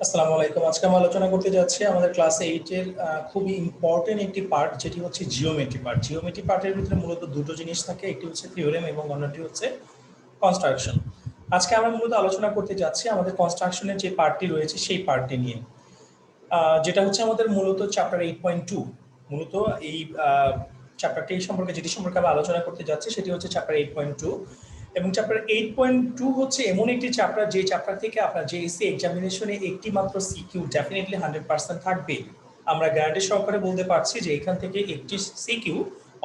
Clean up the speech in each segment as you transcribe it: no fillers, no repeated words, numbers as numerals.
আসসালামু আলাইকুম। আজকে আমরা আলোচনা করতে যাচ্ছি আমাদের ক্লাস 8 এর খুবই ইম্পর্টেন্ট একটি পার্ট, যেটি হচ্ছে জিওমেট্রি পার্ট। জিওমেট্রি পার্টের ভিতরে মূলত দুটো জিনিস থাকে, একটি হচ্ছে থিওরেম এবং অন্যটি হচ্ছে কনস্ট্রাকশন। আজকে আমরা মূলত আলোচনা করতে যাচ্ছি আমাদের কনস্ট্রাকশনের যে পার্টটি রয়েছে সেই পার্টটি নিয়ে, যেটা হচ্ছে আমাদের মূলত চ্যাপ্টার 8.2। মূলত এই চ্যাপ্টারটি সম্পর্কে যেটি সম্পর্কে আমরা আলোচনা করতে যাচ্ছি সেটি হচ্ছে চ্যাপ্টার 8.2। এবং চ্যাপ্টার 8.2 হচ্ছে এমন একটি চ্যাপ্টার যে চ্যাপ্টার থেকে আপনার জেএসসি এক্সামিনেশনে একটি মাত্র সিকিউ ডেফিনেটলি 100% থাকবে। আমরা গ্যারান্টি সহকারে বলতে পারছি যে এখান থেকে একটি সিকিউ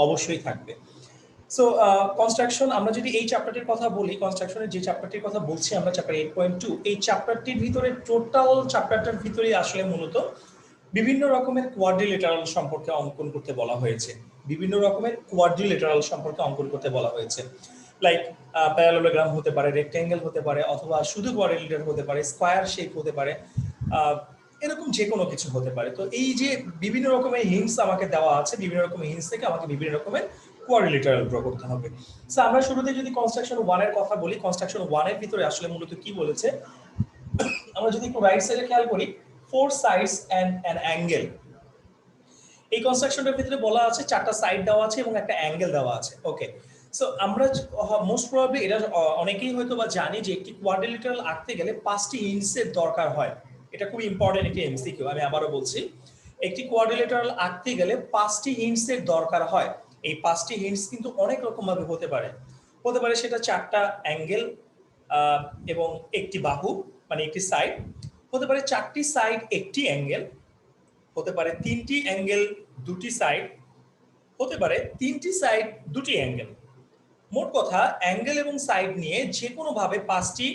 অবশ্যই থাকবে। সো কনস্ট্রাকশন, আমরা যদি এই চ্যাপ্টারটির কথা বলি, কনস্ট্রাকশনের যে চ্যাপ্টারটির কথা বলছি আমরা চ্যাপ্টার 8.2, এই চ্যাপ্টারটির ভিতরে টোটাল চ্যাপ্টারটার ভিতরে আসলে মূলত বিভিন্ন রকমের কোয়াড্রিলেটারাল সম্পর্কে অঙ্কন করতে বলা হয়েছে। বিভিন্ন রকমের কোয়াড্রিলেটারাল সম্পর্কে অঙ্কন করতে বলা হয়েছে। লাইক প্যারালোগ্রাম হতে পারে, রেক্ট্যাঙ্গেল হতে পারে, অথবা শুধু কোয়াড্রিলেটার হতে পারে, স্কোয়ার শেপ হতে পারে, এরকম যে কোনো কিছু হতে পারে। তো এই যে বিভিন্ন রকমের হিন্টস আমাকে দেওয়া আছে, বিভিন্ন রকমের হিন্টস থেকে আমাকে বিভিন্ন রকমের কোয়াড্রিলেটারাল ড্র করতে হবে। সো আমরা শুরুতে যদি কনস্ট্রাকশন 1 এর কথা বলি, কনস্ট্রাকশন 1 এর ভিতরে আসলে মূলত কি বলেছে, আমরা যদি একটু রাইট সাইডে খেয়াল করি, 4 সাইডস এন্ড অ্যান অ্যাঙ্গেল। এই কনস্ট্রাকশনটার ভিতরে বলা আছে 4টা সাইড দেওয়া আছে এবং একটা অ্যাঙ্গেল দেওয়া আছে। ওকে, সো আমরা মোস্ট প্রবাবলি এটা অনেকেই হয়তো বা জানি যে একটি কোয়াড্রিলেটারাল আঁকতে গেলে 5টি ইঞ্চের দরকার হয়। এটা খুব ইম্পর্টেন্ট একটি এমসিকিউ, আমি আবারও বলছি। একটি কোয়াড্রিলেটারাল আঁকতে গেলে 5টি ইঞ্চের দরকার হয়। এই 5টি হিন্টস কিন্তু অনেক রকম ভাবে হতে পারে। হতে পারে সেটা 4টা অ্যাঙ্গেল এবং একটি বাহু, মানে একটি সাইড। হতে পারে 4টি সাইড একটি অ্যাঙ্গেল। হতে পারে 3টি অ্যাঙ্গেল 2টি সাইড। হতে পারে 3টি সাইড 2টি অ্যাঙ্গেল। মোট কথা, অ্যাঙ্গেল এবং সাইড নিয়ে যে কোনো ভাবে 5টি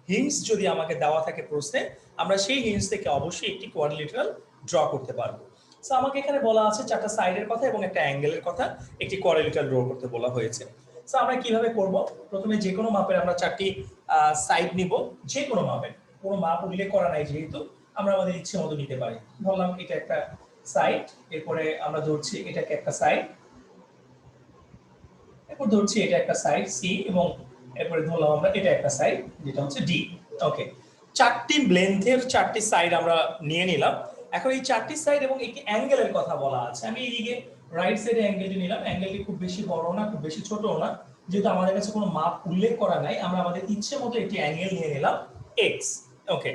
হিন্টস যদি আমাকে দেওয়া থাকে প্রশ্নে, আমরা সেই হিন্টস থেকে অবশ্যই একটি কোয়াড্রিলেটারাল ড্র করতে পারবো। সো আমাকে এখানে বলা আছে 4টা সাইডের কথা এবং একটা অ্যাঙ্গেলের কথা, একটি কোয়াড্রিলেটারাল ড্র করতে বলা হয়েছে। সো আমরা কিভাবে করব? প্রথমে যে কোনো মাপের আমরা 4টি সাইড নিব, যে কোনো মাপের, কোনো মাপ উল্লেখ করা নাই যেহেতু, আমরা আমাদের ইচ্ছে মতো নিতে পারি। ধরলাম এটা একটা সাইড, এরপরে আমরা ধরছি এটাকে একটা সাইড, এরপর ধরছি এটা একটা সাইড সি, এবং এরপরে ধরলাম আমরা এটা একটা সাইড যেটা হচ্ছে ডি। ওকে, 4টি লেন্থের 4টি সাইড আমরা নিয়ে নিলাম। এখন এই 4টি সাইড এবং একটি অ্যাঙ্গেলের কথা বলা আছে। আমি এইদিকে রাইট সাইডে অ্যাঙ্গেলটি নিলাম। অ্যাঙ্গেলটি খুব বেশি বড় না, খুব বেশি ছোটও না। যেহেতু আমাদের কাছে কোনো মাপ উল্লেখ করা নাই, আমরা আমাদের ইচ্ছে মতো একটি অ্যাঙ্গেল নিয়ে নিলাম এক্স। ওকে,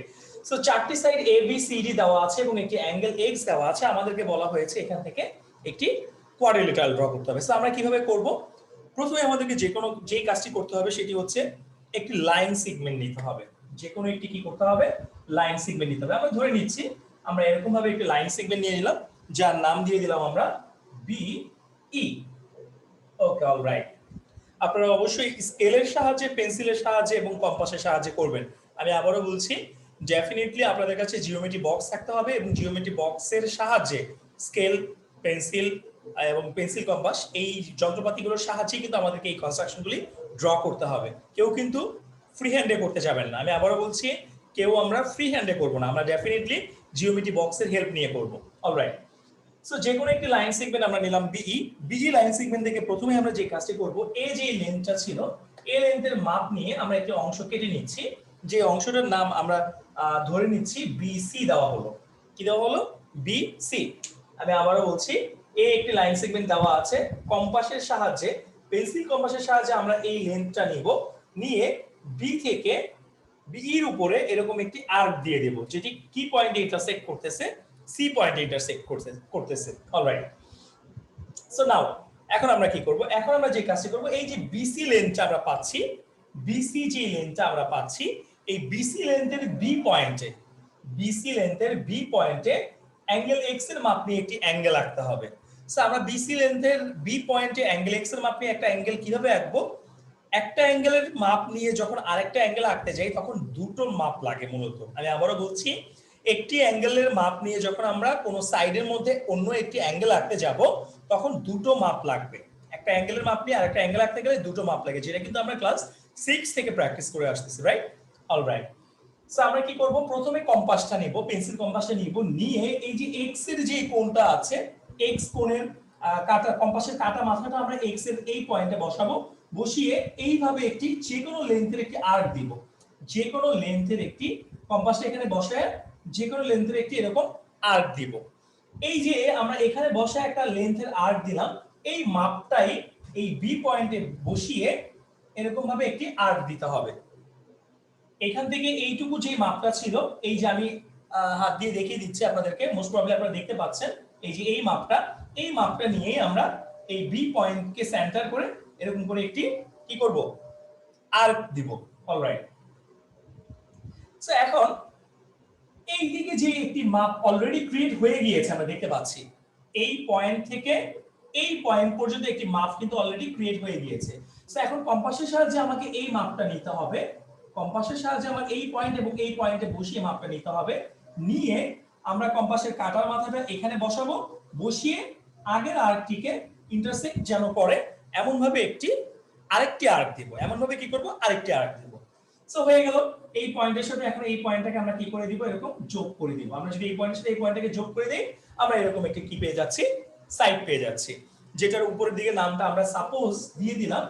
সো 4টি সাইড এ বি সি ডি দেওয়া আছে এবং একটি অ্যাঙ্গেল এক্স দেওয়া আছে। আমাদেরকে বলা হয়েছে এখান থেকে একটি কোয়াড্রিলেটারাল ড্র করতে হবে। সো আমরা কিভাবে করব? প্রথমে আমাদেরকে যেই কাজটি করতে হবে সেটি হচ্ছে একটি লাইন সেগমেন্ট নিতে হবে। যে কোনো একটি কি করতে হবে? লাইন সেগমেন্ট নিতে হবে। আমরা ধরে নিচ্ছি আমরা এরকম ভাবে একটি লাইন সেগমেন্ট নিয়ে নিলাম, যার নাম দিয়ে দিলাম আমরা বি ই। ওকে, অলরাইট। আপনারা অবশ্যই স্কেলের সাহায্যে, পেন্সিলের সাহায্যে এবং কম্পাসের সাহায্যে করবেন। আমি আবারও বলছি, ডেফিনেটলি আপনাদের কাছে জিওমেট্রি বক্স থাকতে হবে এবং জিওমেট্রি বক্সের সাহায্যে স্কেল, পেন্সিল এবং পেন্সিল কম্পাস, এই যন্ত্রপাতিগুলোর সাহায্যে কিন্তু আমাদেরকে এই কনস্ট্রাকশনগুলি ড্র করতে হবে। কেউ কিন্তু ফ্রি হ্যান্ডে করতে যাবেন না। আমি আবারও বলছি, কেউ আমরা ফ্রি হ্যান্ডে করবো না, আমরা ডেফিনেটলি জিওমেট্রি বক্সের হেল্প নিয়ে করবো। অলরাইট, সো যে কোনো একটি লাইন সেগমেন্ট আমরা নিলাম বিই। বিই লাইন সেগমেন্ট থেকে প্রথমে আমরা যে কাজটি করব, এই যে লেন্থটা ছিল, এই লেন্থের মাপ নিয়ে আমরা একটি অংশ কেটে নিচ্ছি। যে অংশটার নাম আমরা ধরে নিচ্ছি বিসি দেওয়া হলো। কি দেওয়া হলো? বিসি। আমি আবারও বলছি, এই একটি লাইন সেগমেন্ট দেওয়া আছে। কম্পাসের সাহায্যে, পেন্সিল কম্পাসের সাহায্যে আমরা এই লেন্থটা নিব, নিয়ে বি থেকে বির উপরে এরকম একটি আর্ক দিয়ে দেব, যেটি কি পয়েন্টে ইন্টারসেক্ট করতেছে? সি পয়েন্টে ইন্টারসেক্ট করতেছে। অলরাইট, সো নাও এখন আমরা কি করব? এখন আমরা যে কাজটি করব, এই যে বিসি লেন্থটা আমরা পাচ্ছি, বিসি যে লেন্থটা আমরা পাচ্ছি, এই বিসি লেন্থের বি পয়েন্টে, বিসি লেন্থের বি পয়েন্টে অ্যাঙ্গেল এক্স এর মাপ নিয়ে একটি অ্যাঙ্গেল আঁকতে হবে। সো আমরা বিসি লেন্থের বি পয়েন্টে অ্যাঙ্গেল এক্স এর মাপ নিয়ে একটা অ্যাঙ্গেল কিভাবে আঁকবো? একটা অ্যাঙ্গেলের মাপ নিয়ে যখন আরেকটা অ্যাঙ্গেল আঁকতে যাই তখন দুটো মাপ লাগে মূলত। আমি আবারও বলছি, একটি অ্যাঙ্গেলের মাপ নিয়ে যখন আমরা কোনো সাইডের মধ্যে অন্য একটি অ্যাঙ্গেল আঁকতে যাব তখন দুটো মাপ লাগবে। একটা অ্যাঙ্গেলের মাপ নিয়ে আরেকটা অ্যাঙ্গেল আঁকতে গেলে দুটো মাপ লাগে, যেটা কিন্তু আমরা ক্লাস 6 থেকে প্র্যাকটিস করে আসতেছি, রাইট? অলরাইট, সো আমরা কি করব? প্রথমে কম্পাসটা নিব, পেন্সিল কম্পাসটা নিব, নিয়ে এই যে এক্স এর যে কোণটা আছে, এক্স কোণের কাটা, কম্পাসের কাটা মাথাটা আমরা এক্স এর এই পয়েন্টে বসাবো। বসিয়ে এইভাবে একটি যে কোনো লেন্থের একটি আর্ক দিব, যে কোনো লেন্থের একটি, কম্পাসটা এখানে বসায় যে কোনো লেন্থের একটি এরকম আর্ক দিব। এই যে আমরা এখানে বসে একটা লেন্থের আর্ক দিলাম, এই মাপটাই এই বি পয়েন্টে বসিয়ে এরকম ভাবে একটি আর্ক দিতে হবে। এখান থেকে এইটুকু যে মাপটা ছিল, এই যে আমি হাত দিয়ে দেখিয়ে দিচ্ছি আপনাদেরকে, মোস্ট প্রবাবলি আপনারা দেখতে পাচ্ছেন, এই যে এই মাপটা নিয়েই আমরা এই বি পয়েন্টকে সেন্টার করে এরকম করে একটি কি করব, আর্ক দিব। অলরাইট, সো এখন এই দিকে যে একটি মাপ অলরেডি ক্রিয়েট হয়ে গিয়েছে আমরা দেখতে পাচ্ছি, এই পয়েন্ট থেকে এই পয়েন্ট পর্যন্ত একটি মাপ কিন্তু অলরেডি ক্রিয়েট হয়ে গিয়েছে। সো এখন কম্পাসের সাহায্যে আমাকে এই মাপটা নিতে হবে, কম্পাসের সাহায্যে আমার এই পয়েন্ট এবং এই পয়েন্টে বসিয়ে মাপটা নিতে হবে। নিয়ে আমরা কম্পাসের কাটার মাথাটা এখানে বসাবো, বসিয়ে আগের আর্কটিকে ইন্টারসেক্ট যেন করে এমন ভাবে আরেকটি আর্ক দিব, এমন ভাবে কি করব, আরেকটি আর্ক দিব। সো হয়ে গেল। এই পয়েন্টের সাথে এখন এই পয়েন্টটাকে আমরা কি করে দিব, এরকম যোগ করে দিব। আমরা যদি এই পয়েন্টের সাথে এই পয়েন্টটাকে যোগ করে দেই, আমরা এরকম একটা কি পেয়ে যাচ্ছি, সাইড পেয়ে যাচ্ছি, যেটার উপরের দিকে নামটা আমরা সাপোজ দিয়ে দিলাম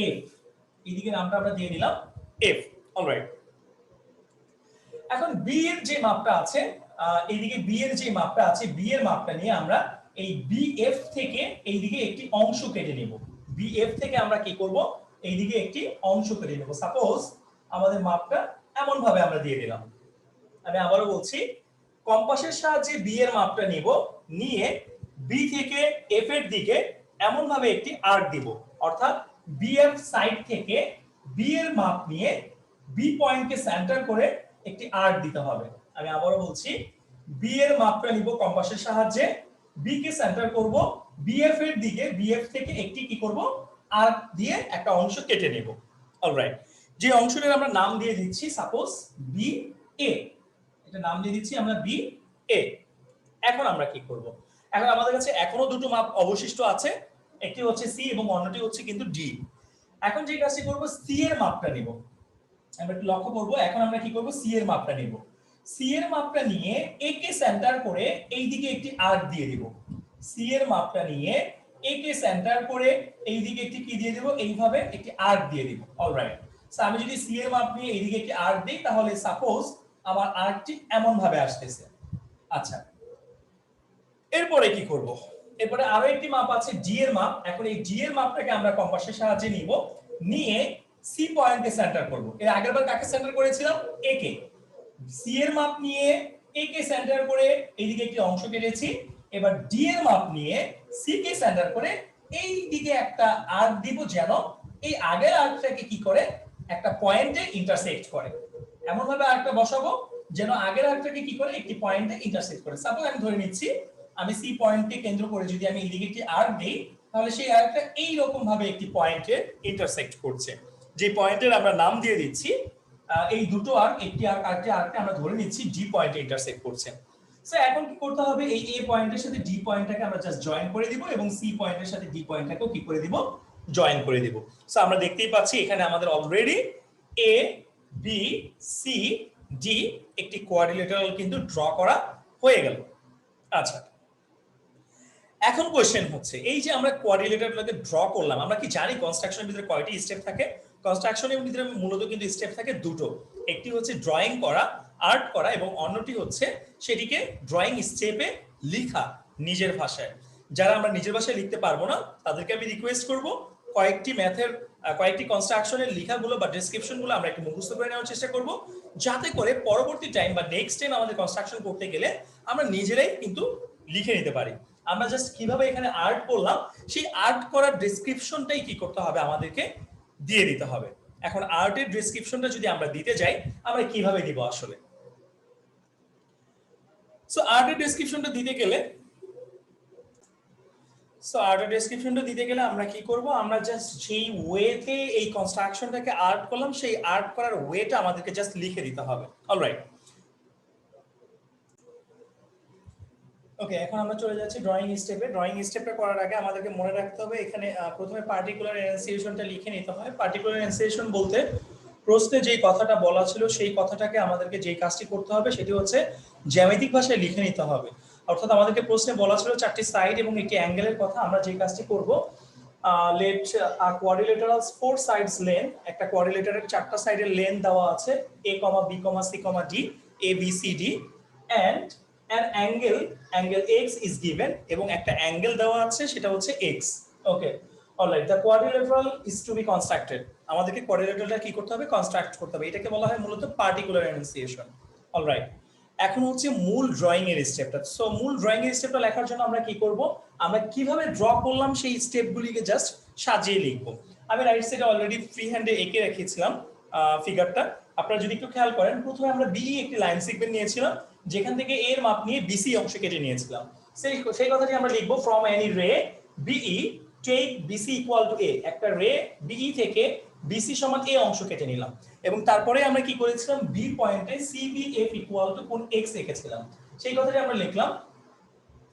এফ, এইদিকে নামটা আমরা দিয়ে দিলাম এফ। অলরাইট, এখন বি এর যে মাপটা আছে, এইদিকে বি এর যে মাপটা আছে, বি এর মাপটা নিয়ে আমরা এই বিএফ থেকে এইদিকে একটি অংশ কেটে নিব। বিএফ থেকে আমরা কি করব, এইদিকে একটি অংশ কেটে নেব। সাপোজ আমাদের মাপটা এমন ভাবে আমরা দিয়ে দিলাম। আমি আবারও বলছি, কম্পাসের সাহায্যে বি এর মাপটা নিব, নিয়ে বি থেকে এফ এর দিকে এমন ভাবে একটি আর্ক দিব। অর্থাৎ বিএফ সাইড থেকে বি এর মাপ নিয়ে বি পয়েন্টকে সেন্টার করে একটি আর্ক দিতে হবে। আমি আবারও বলছি, বি এর মাপটা নিব কম্পাসের সাহায্যে, বি কে সেন্টার করব, বিএফ এর দিকে বিএফ থেকে একটি কি করব, আর্ক দিয়ে একটা অংশ কেটে নেব। অলরাইট, যে অংশটার আমরা নাম দিয়ে দিচ্ছি সাপোজ বি এ, এটা নাম দিয়ে দিচ্ছি আমরা বি এ। এখন আমরা কি করব, এখন আমাদের কাছে এখনো দুটো মাপ অবশিষ্ট আছে, একটি হচ্ছে সি এবং অন্যটি হচ্ছে কিন্তু ডি। এখন যে কাজটি করব, সি এর মাপটা নিব। আমরা একটু লক্ষ্য করব, এখন আমরা কি করব, সি এর মাপটা নিব। সি এর মাপটা নিয়ে এ কে সেন্টার করে এই দিকে একটি আর্ক দিয়ে দিব। সি এর মাপটা নিয়ে এ কে সেন্টার করে এই দিকে একটি কি দিয়ে দেব, এইভাবে একটি আর্ক দিয়ে দিব। অলরাইট, সো আমি যদি সি এর মাপ নিয়ে এইদিকে একটি আর্ক দিই, তাহলে সাপোজ আমার আর্কটি এমন ভাবে আসতেছে। আচ্ছা, এরপরে কি করব, এরপরে আরো একটি মাপ আছে ডি এর মাপ। এখন এই ডি এর মাপটাকে আমরা কম্পাসের সাহায্যে নিব, নিয়ে সি পয়েন্টকে সেন্টার করব। এর আগেরবার কাকে সেন্টার করেছিলাম, এ কে। সি এর মাপ নিয়ে এ কে সেন্টার করে এইদিকে একটি অংশ কেটেছি। এবার ডি এর মাপ নিয়ে সি কে সেন্টার করে এই দিকে একটা আর্ক দিব, যেন এই আগের আর্কটাকে কি করে, একটা পয়েন্টে ইন্টারসেক্ট করে। এমন ভাবে আর্কটা বসাবো যেন আগের আর্কটাকে কি করে, একটি পয়েন্টে ইন্টারসেক্ট করে। সাপোজ আমি ধরে নিচ্ছি, আমি সি পয়েন্টকে কেন্দ্র করে যদি আমি এইদিকে একটি আর্ক দেই, তাহলে সেই আর্কটা এই রকম ভাবে একটি পয়েন্টে ইন্টারসেক্ট করছে, যে পয়েন্টের আমরা নাম দিয়ে দিচ্ছি, এই দুটো আর্ক, একটি আর্ক আরেকটি আর্ককে আমরা ধরে নিচ্ছি ডি পয়েন্টে ইন্টারসেক্ট করছে। সো এখন কি করতে হবে, এই এ পয়েন্টের সাথে ডি পয়েন্টটাকে আমরা জাস্ট জয়েন করে দিব, এবং সি পয়েন্টের সাথে ডি পয়েন্টটাকেও কি করে দিব, জয়েন করে দিব। সো আমরা দেখতেই পাচ্ছি এখানে আমাদের অলরেডি এ বি সি ডি একটি কোয়াড্রিলেটারাল কিন্তু ড্র করা হয়ে গেল। আচ্ছা, এখন কোশ্চেন হচ্ছে, এই যে আমরা কোয়াড্রিলেটারগুলোকে ড্র করলাম, আমরা কি জানি কনস্ট্রাকশনের ভিতরে কয়টি স্টেপ থাকে? কনস্ট্রাকশনের ভিতরে মূলত কিন্তু স্টেপ থাকে দুটো, একটি হচ্ছে ড্রয়িং করা, আর্ট করা, এবং অন্যটি হচ্ছে সেটিকে ড্রয়িং স্টেপে লেখা নিজের ভাষায়। যারা আমরা নিজের ভাষায় লিখতে পারবো না, তাদেরকে আমি রিকোয়েস্ট করব কয়েকটি ম্যাথের কয়েকটি কনস্ট্রাকশনের লেখাগুলো বা ডেসক্রিপশনগুলো আমরা একটু মুখস্থ করে নেওয়ার চেষ্টা করব, যাতে করে পরবর্তী টাইম বা নেক্সট টাইম আমাদের কনস্ট্রাকশন করতে গেলে আমরা নিজেরাই কিন্তু লিখে নিতে পারি। আমরা জাস্ট কিভাবে এখানে আর্ট করলাম, সেই আর্ট করার ডেসক্রিপশনটাই কি করতে হবে, আমাদেরকে দিয়ে দিতে হবে। এখন আর্টের ডেসক্রিপশনটা যদি আমরা দিতে যাই, আমরা কিভাবে দিব আসলে? সো আর্টের ডেসক্রিপশনটা দিতে গেলে আমরা কি করব, আমরা জাস্ট যেই ওয়েতে এই কনস্ট্রাকশনটাকে আর্ট করলাম, সেই আর্ট করার ওয়েটা আমাদেরকে জাস্ট লিখে দিতে হবে। অলরাইট, ওকে, এখন আমরা চলে যাচ্ছি ড্রয়িং স্টেপে। ড্রয়িং স্টেপটা করার আগে আমাদেরকে মনে রাখতে হবে, এখানে প্রথমে পার্টিকুলার এনান্সিয়েশনটা লিখে নিতে হয়। পার্টিকুলার এনান্সিয়েশন বলতে প্রশ্নে যেই কথাটা বলা ছিল, সেই কথাটাকে আমাদেরকে যেই কাজটি করতে হবে সেটি হচ্ছে জ্যামিতিক ভাষায় লিখে নিতে হবে। অর্থাৎ আমাদেরকে প্রশ্নে বলা ছিল চারটি সাইড এবং একটি অ্যাঙ্গেলের কথা। আমরা যেই কাজটি করব, let quadrilaterals four sides length, একটা কোয়াড্রিলেটারের চারটা সাইডের লেন দেওয়া আছে, A comma B comma C comma D, A B C D. and an angle x is given এবং একটা অ্যাঙ্গেল দেওয়া আছে সেটা হচ্ছে x okay alright the quadrilateral is to be constructed আমাদেরকে কোয়াড্রিলেটারালটা কি করতে হবে কনস্ট্রাক্ট করতে হবে এটাকে বলা হয় মূলত পার্টিকুলার এনুন্সিয়েশন অলরাইট এখন হচ্ছে মূল ড্রয়িং এর স্টেপটা সো মূল ড্রয়িং এর স্টেপটা লেখার জন্য আমরা কি করব আমরা কিভাবে ড্র করলাম সেই স্টেপগুলিকে জাস্ট সাজিয়ে লিখব আমি রাইট সাইডে অলরেডি ফ্রি হ্যান্ডে এঁকে রেখেছিলাম ফিগারটা আপনারা যদি একটু খেয়াল করেন প্রথমে আমরা বিই একটি লাইন সেগমেন্ট নিয়েছিলাম যেখান থেকে এর মাপ নিয়ে বিসি অংশ কেটে নিয়েছিলাম সেই কথাটি আমরা লিখব from any ray BE take BC equal to a একটা রে বিই থেকে বিসি সমান এ অংশ কেটে নিলাম এবং তারপরে আমরা কি করেছিলাম বি পয়েন্টে সিবিএফ ইকুয়াল টু কোণ এক্স রেখেছিলাম সেই কথাটি আমরা লিখলাম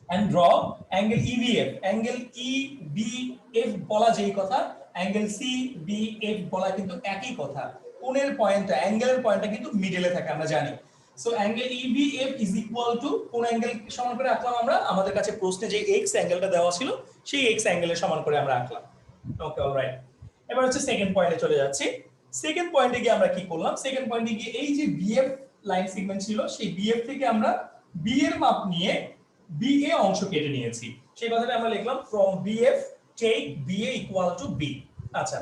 and draw angle EBF angle EBF বলা যেই কথা angle CBF বলা কিন্তু একই কথা কোণের পয়েন্টটা অ্যাঙ্গেলের পয়েন্টটা কিন্তু মিডলে থাকে আমরা জানি so angle EBF is equal to কোন অ্যাঙ্গেল সমান করে আঁকলাম আমরা আমাদের কাছে প্রশ্নে যে x অ্যাঙ্গেলটা দেওয়া ছিল সেই x অ্যাঙ্গেলের সমান করে আমরা আঁকলাম ওকে অলরাইট এবার হচ্ছে সেকেন্ড পয়েন্টে চলে যাচ্ছি সেকেন্ড পয়েন্টে গিয়ে আমরা কি করলাম সেকেন্ড পয়েন্টে গিয়ে এই যে BF লাইন সেগমেন্ট ছিল সেই BF থেকে আমরা B এর মাপ নিয়ে BA অংশ কেটে নিয়েছি সেই কথাটা আমরা লিখলাম from BF take BA equal to B আচ্ছা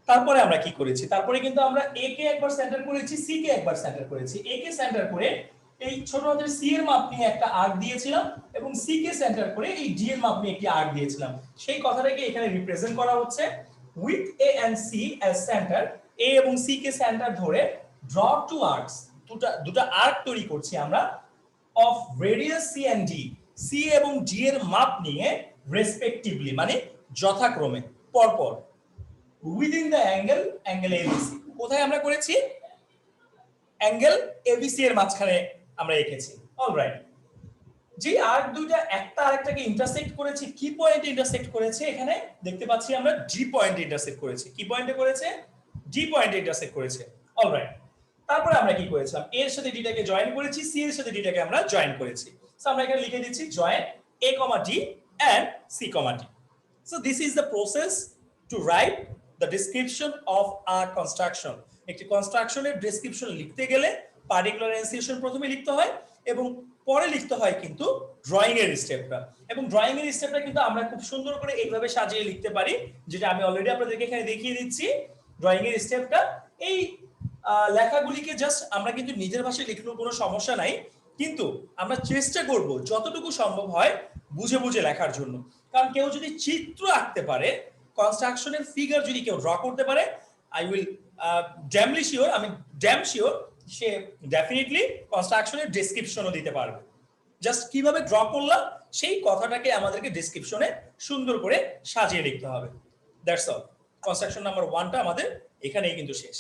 তারপরে আমরা কি করেছি তারপরে কিন্তু আমরা A কে একবার সেন্টার করেছি C কে একবার সেন্টার করেছি A কে সেন্টার করে এই ছোট হাতের C এর মাপ নিয়ে একটা আর্ক দিয়েছিলাম এবং C কে সেন্টার করে এই D এর মাপ নিয়ে একটি আর্ক দিয়েছিলাম সেই কথাটাকে এখানে রিপ্রেজেন্ট করা হচ্ছে with A and C as center A এবং C কে সেন্টার ধরে draw two arcs দুটো আর্ক তৈরি করছি আমরা of radius C and D C এবং D এর মাপ নিয়ে respectively মানে যথাক্রমে পরপর within the angle ABC কোথায় আমরা করেছি অ্যাঙ্গেল ABC এর মাঝখানে আমরা এঁকেছি অলরাইট যে আর্ক দুইটা একটা আরেকটাকে ইন্টারসেক্ট করেছে কি পয়েন্টে ইন্টারসেক্ট করেছে এখানে দেখতে পাচ্ছি আমরা ডি পয়েন্টে ইন্টারসেক্ট করেছে কি পয়েন্টে করেছে ডি পয়েন্টে ইন্টারসেক্ট করেছে অলরাইট তারপরে আমরা কি করেছিলাম এর সাথে ডিটাকে জয়েন করেছি সি এর সাথে ডিটাকে আমরা জয়েন করেছি সো আমরা এখানে লিখে দিচ্ছি join a, d and c, d so this is the process to write the description of a construction একটি কনস্ট্রাকশনের ডেসক্রিপশন লিখতে গেলে পার্টিকুলার এনুন্সিয়েশন প্রথমে লিখতে হয় এবং পরে লিখতে হয় কিন্তু ড্রয়িং এর স্টেপটা এবং ড্রয়িং এর স্টেপটা কিন্তু আমরা খুব সুন্দর করে এইভাবে সাজিয়ে লিখতে পারি যেটা আমি অলরেডি আপনাদেরকে এখানে দেখিয়ে দিচ্ছি ড্রয়িং এর স্টেপটা এই লেখাগুলিকে জাস্ট আমরা কিন্তু নিজের ভাষায় লিখলেও কোনো সমস্যা নাই কিন্তু আমরা চেষ্টা করব যতটুকু সম্ভব হয় বুঝে বুঝে লেখার জন্য কারণ কেউ যদি চিত্র আঁকতে পারে কনস্ট্রাকশনের ফিগার যদি কেউ ড্র করতে পারে I will damn sure say definitely কনস্ট্রাকশনের ডেসক্রিপশনও দিতে পারবে জাস্ট কিভাবে ড্র করলাম সেই কথাটাকে আমাদেরকে ডেসক্রিপশনে সুন্দর করে সাজিয়ে লিখতে হবে দ্যাটস অল কনস্ট্রাকশন নাম্বার 1টা আমাদের এখানেই কিন্তু শেষ